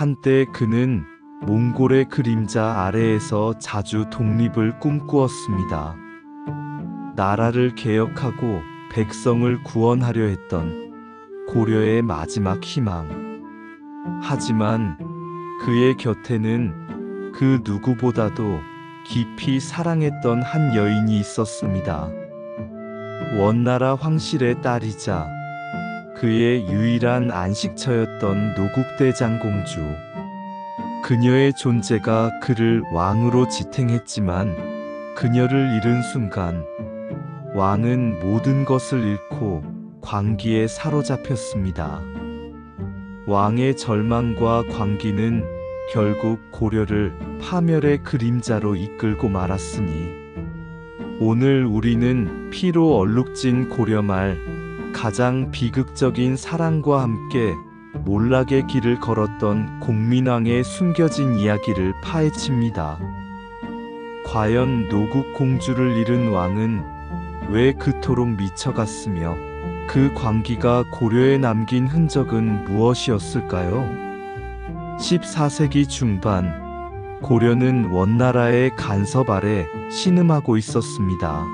한때 그는 몽골의 그림자 아래에서 자주 독립을 꿈꾸었습니다. 나라를 개혁하고 백성을 구원하려 했던 고려의 마지막 희망. 하지만 그의 곁에는 그 누구보다도 깊이 사랑했던 한 여인이 있었습니다. 원나라 황실의 딸이자 그의 유일한 안식처였던 노국대장 공주. 그녀의 존재가 그를 왕으로 지탱했지만 그녀를 잃은 순간 왕은 모든 것을 잃고 광기에 사로잡혔습니다. 왕의 절망과 광기는 결국 고려를 파멸의 그림자로 이끌고 말았으니 오늘 우리는 피로 얼룩진 고려 말 가장 비극적인 사랑과 함께 몰락의 길을 걸었던 공민왕의 숨겨진 이야기를 파헤칩니다. 과연 노국 공주를 잃은 왕은 왜 그토록 미쳐갔으며 그 광기가 고려에 남긴 흔적은 무엇이었을까요? 14세기 중반 고려는 원나라의 간섭 아래 신음하고 있었습니다.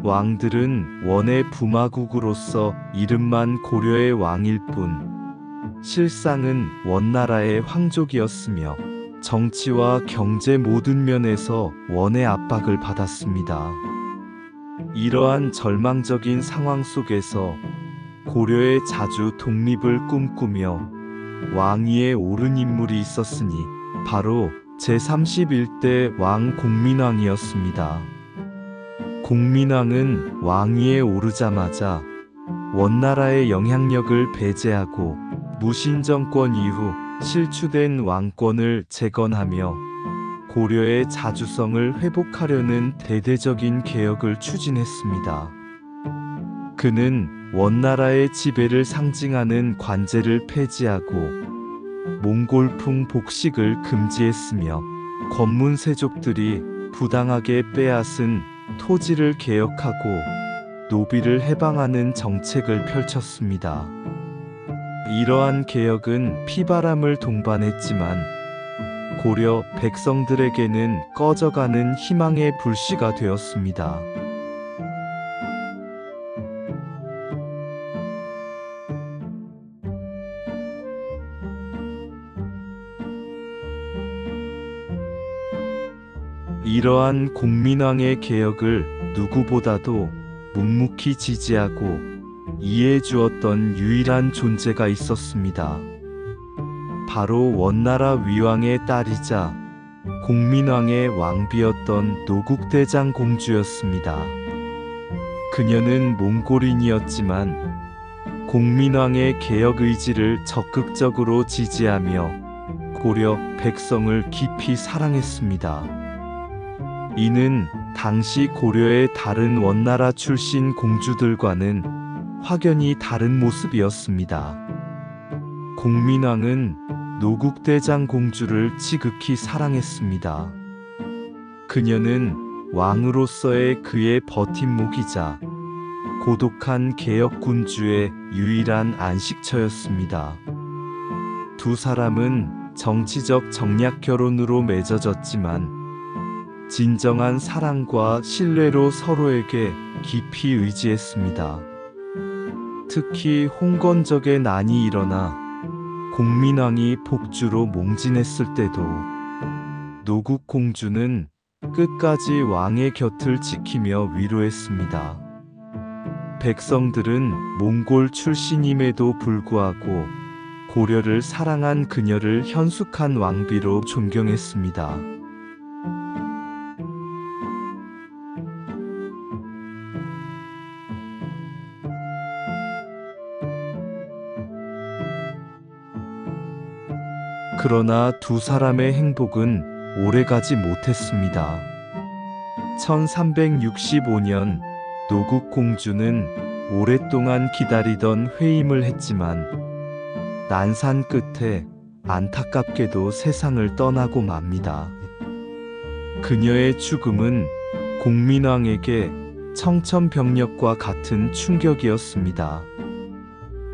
왕들은 원의 부마국으로서 이름만 고려의 왕일 뿐 실상은 원나라의 황족이었으며 정치와 경제 모든 면에서 원의 압박을 받았습니다. 이러한 절망적인 상황 속에서 고려에 자주 독립을 꿈꾸며 왕위에 오른 인물이 있었으니 바로 제31대 왕 공민왕이었습니다. 공민왕은 왕위에 오르자마자 원나라의 영향력을 배제하고 무신정권 이후 실추된 왕권을 재건하며 고려의 자주성을 회복하려는 대대적인 개혁을 추진했습니다. 그는 원나라의 지배를 상징하는 관제를 폐지하고 몽골풍 복식을 금지했으며 권문세족들이 부당하게 빼앗은 토지를 개혁하고 노비를 해방하는 정책을 펼쳤습니다. 이러한 개혁은 피바람을 동반했지만 고려 백성들에게는 꺼져가는 희망의 불씨가 되었습니다. 이러한 공민왕의 개혁을 누구보다도 묵묵히 지지하고 이해해 주었던 유일한 존재가 있었습니다. 바로 원나라 위왕의 딸이자 공민왕의 왕비였던 노국대장 공주였습니다. 그녀는 몽골인이었지만 공민왕의 개혁 의지를 적극적으로 지지하며 고려 백성을 깊이 사랑했습니다. 이는 당시 고려의 다른 원나라 출신 공주들과는 확연히 다른 모습이었습니다. 공민왕은 노국대장 공주를 지극히 사랑했습니다. 그녀는 왕으로서의 그의 버팀목이자 고독한 개혁군주의 유일한 안식처였습니다. 두 사람은 정치적 정략 결혼으로 맺어졌지만 진정한 사랑과 신뢰로 서로에게 깊이 의지했습니다. 특히 홍건적의 난이 일어나 공민왕이 폭주로 몽진했을 때도 노국 공주는 끝까지 왕의 곁을 지키며 위로했습니다. 백성들은 몽골 출신임에도 불구하고 고려를 사랑한 그녀를 현숙한 왕비로 존경했습니다. 그러나 두 사람의 행복은 오래가지 못했습니다. 1365년 노국 공주는 오랫동안 기다리던 회임을 했지만 난산 끝에 안타깝게도 세상을 떠나고 맙니다. 그녀의 죽음은 공민왕에게 청천벽력과 같은 충격이었습니다.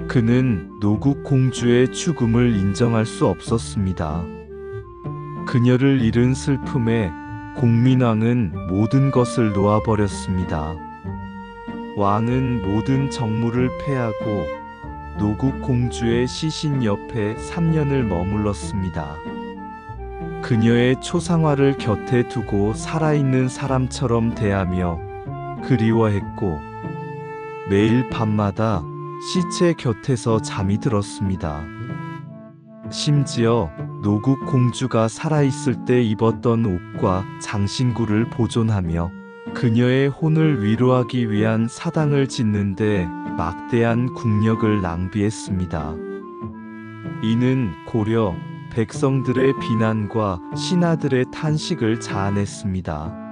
그는 노국 공주의 죽음을 인정할 수 없었습니다. 그녀를 잃은 슬픔에 공민왕은 모든 것을 놓아버렸습니다. 왕은 모든 정무를 패하고 노국 공주의 시신 옆에 3년을 머물렀습니다. 그녀의 초상화를 곁에 두고 살아있는 사람처럼 대하며 그리워했고 매일 밤마다 시체 곁에서 잠이 들었습니다. 심지어 노국 공주가 살아있을 때 입었던 옷과 장신구를 보존하며 그녀의 혼을 위로하기 위한 사당을 짓는데 막대한 국력을 낭비했습니다. 이는 고려 백성들의 비난과 신하들의 탄식을 자아냈습니다.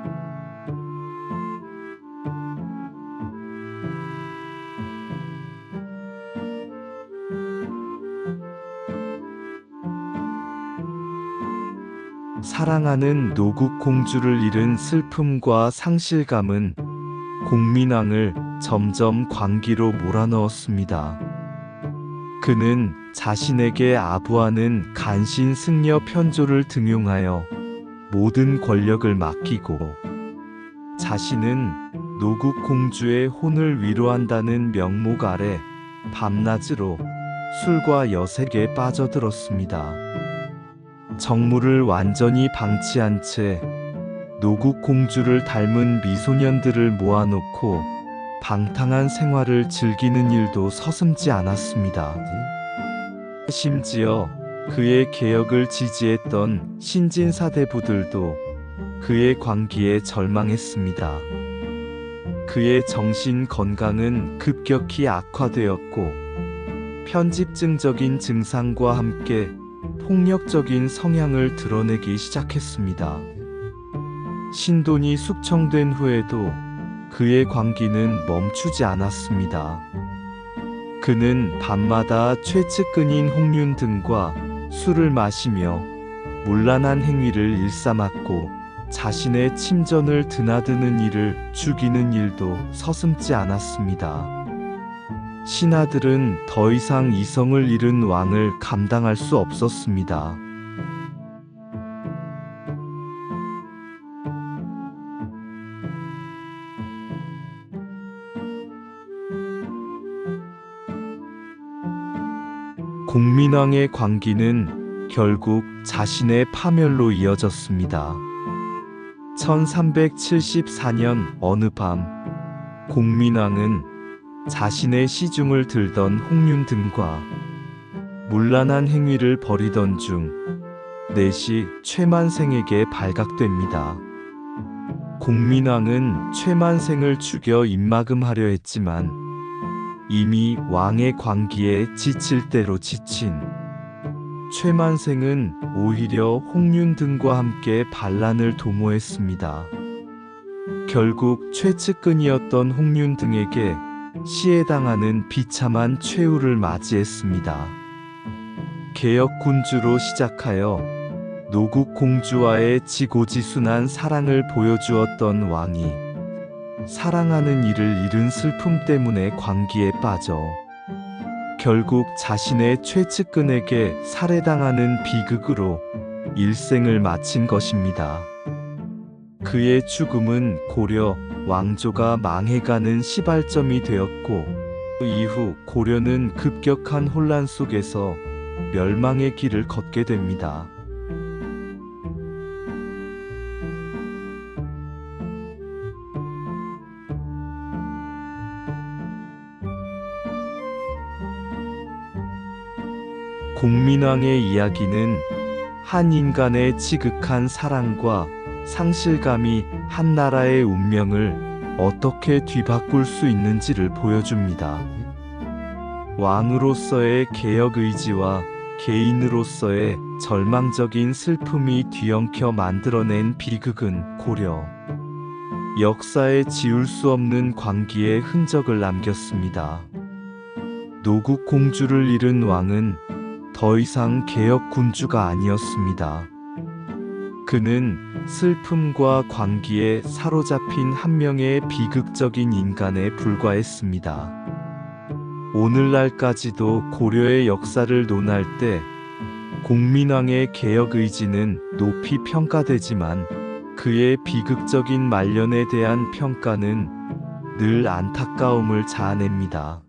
사랑하는 노국 공주를 잃은 슬픔과 상실감은 공민왕을 점점 광기로 몰아넣었습니다. 그는 자신에게 아부하는 간신 승려 편조를 등용하여 모든 권력을 맡기고 자신은 노국 공주의 혼을 위로한다는 명목 아래 밤낮으로 술과 여색에 빠져들었습니다. 정무를 완전히 방치한 채 노국 공주를 닮은 미소년들을 모아놓고 방탕한 생활을 즐기는 일도 서슴지 않았습니다. 심지어 그의 개혁을 지지했던 신진사대부들도 그의 광기에 절망했습니다. 그의 정신 건강은 급격히 악화되었고 편집증적인 증상과 함께 폭력적인 성향을 드러내기 시작했습니다. 신돈이 숙청된 후에도 그의 광기는 멈추지 않았습니다. 그는 밤마다 최측근인 홍윤 등과 술을 마시며 문란한 행위를 일삼았고 자신의 침전을 드나드는 이를 죽이는 일도 서슴지 않았습니다. 신하들은 더 이상 이성을 잃은 왕을 감당할 수 없었습니다. 공민왕의 광기는 결국 자신의 파멸로 이어졌습니다. 1374년 어느 밤 공민왕은 자신의 시중을 들던 홍윤 등과 문란한 행위를 벌이던 중 내시 최만생에게 발각됩니다. 공민왕은 최만생을 죽여 입막음하려 했지만 이미 왕의 광기에 지칠 대로 지친 최만생은 오히려 홍윤 등과 함께 반란을 도모했습니다. 결국 최측근이었던 홍윤 등에게 시해당하는 비참한 최후를 맞이했습니다. 개혁군주로 시작하여 노국 공주와의 지고지순한 사랑을 보여주었던 왕이 사랑하는 이를 잃은 슬픔 때문에 광기에 빠져 결국 자신의 최측근에게 살해당하는 비극으로 일생을 마친 것입니다. 그의 죽음은 고려 왕조가 망해가는 시발점이 되었고 이후 고려는 급격한 혼란 속에서 멸망의 길을 걷게 됩니다. 공민왕의 이야기는 한 인간의 지극한 사랑과 상실감이 한 나라의 운명을 어떻게 뒤바꿀 수 있는지를 보여줍니다. 왕으로서의 개혁 의지와 개인으로서의 절망적인 슬픔이 뒤엉켜 만들어낸 비극은 고려 역사에 지울 수 없는 광기의 흔적을 남겼습니다. 노국 공주를 잃은 왕은 더 이상 개혁 군주가 아니었습니다. 그는 슬픔과 광기에 사로잡힌 한 명의 비극적인 인간에 불과했습니다. 오늘날까지도 고려의 역사를 논할 때 공민왕의 개혁 의지는 높이 평가되지만 그의 비극적인 말년에 대한 평가는 늘 안타까움을 자아냅니다.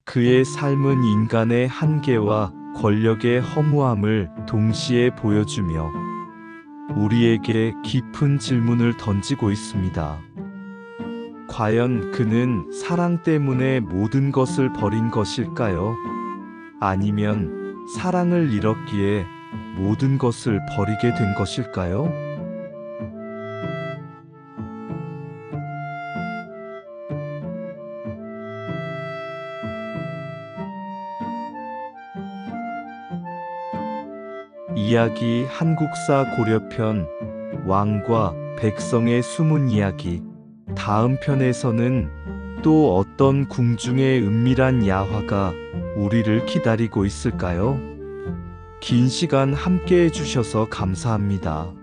그의 삶은 인간의 한계와 권력의 허무함을 동시에 보여주며 우리에게 깊은 질문을 던지고 있습니다. 과연 그는 사랑 때문에 모든 것을 버린 것일까요? 아니면 사랑을 잃었기에 모든 것을 버리게 된 것일까요? 이야기 한국사 고려편 왕과 백성의 숨은 이야기. 다음 편에서는 또 어떤 궁중의 은밀한 야화가 우리를 기다리고 있을까요? 긴 시간 함께 해주셔서 감사합니다.